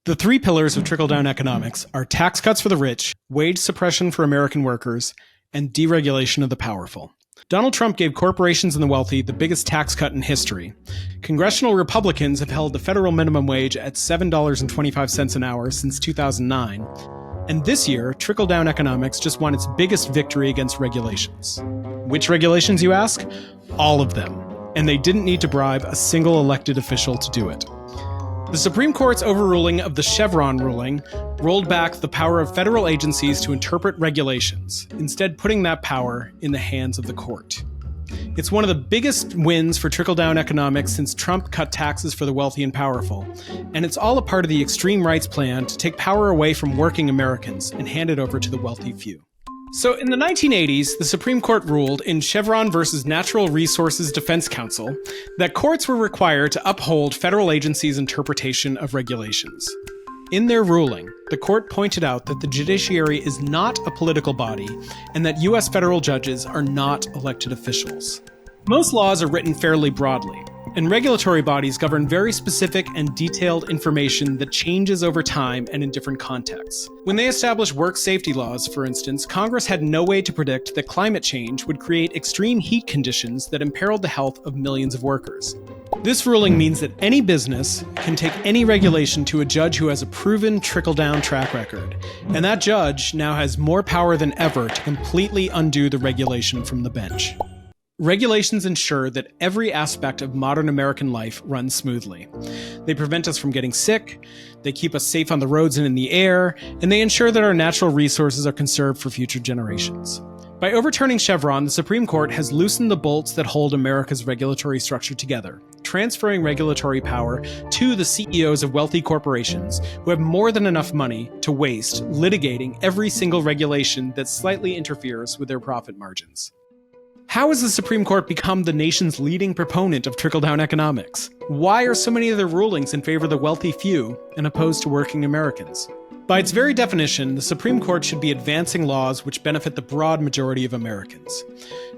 The three pillars of trickle-down economics are tax cuts for the rich, wage suppression for American workers, and deregulation of the powerful. Donald Trump gave corporations and the wealthy the biggest tax cut in history. Congressional Republicans have held the federal minimum wage at $7.25 an hour since 2009. And this year, trickle-down economics just won its biggest victory against regulations. Which regulations, you ask? All of them. And they didn't need to bribe a single elected official to do it. The Supreme Court's overruling of the Chevron ruling rolled back the power of federal agencies to interpret regulations, instead putting that power in the hands of the court. It's one of the biggest wins for trickle-down economics since Trump cut taxes for the wealthy and powerful, and it's all a part of the extreme right's plan to take power away from working Americans and hand it over to the wealthy few. So in the 1980s, the Supreme Court ruled in Chevron versus Natural Resources Defense Council that courts were required to uphold federal agencies' interpretation of regulations. In their ruling, the court pointed out that the judiciary is not a political body and that U.S. federal judges are not elected officials. Most laws are written fairly broadly, and regulatory bodies govern very specific and detailed information that changes over time and in different contexts. When they established work safety laws, for instance, Congress had no way to predict that climate change would create extreme heat conditions that imperiled the health of millions of workers. This ruling means that any business can take any regulation to a judge who has a proven trickle-down track record, and that judge now has more power than ever to completely undo the regulation from the bench. Regulations ensure that every aspect of modern American life runs smoothly. They prevent us from getting sick, they keep us safe on the roads and in the air, and they ensure that our natural resources are conserved for future generations. By overturning Chevron, the Supreme Court has loosened the bolts that hold America's regulatory structure together, transferring regulatory power to the CEOs of wealthy corporations who have more than enough money to waste litigating every single regulation that slightly interferes with their profit margins. How has the Supreme Court become the nation's leading proponent of trickle-down economics? Why are so many of their rulings in favor of the wealthy few and opposed to working Americans? By its very definition, the Supreme Court should be advancing laws which benefit the broad majority of Americans,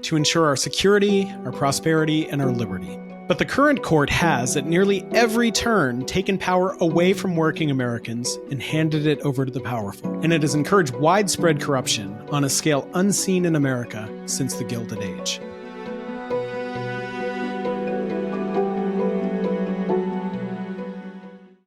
to ensure our security, our prosperity, and our liberty. But the current court has, at nearly every turn, taken power away from working Americans and handed it over to the powerful. And it has encouraged widespread corruption on a scale unseen in America since the Gilded Age.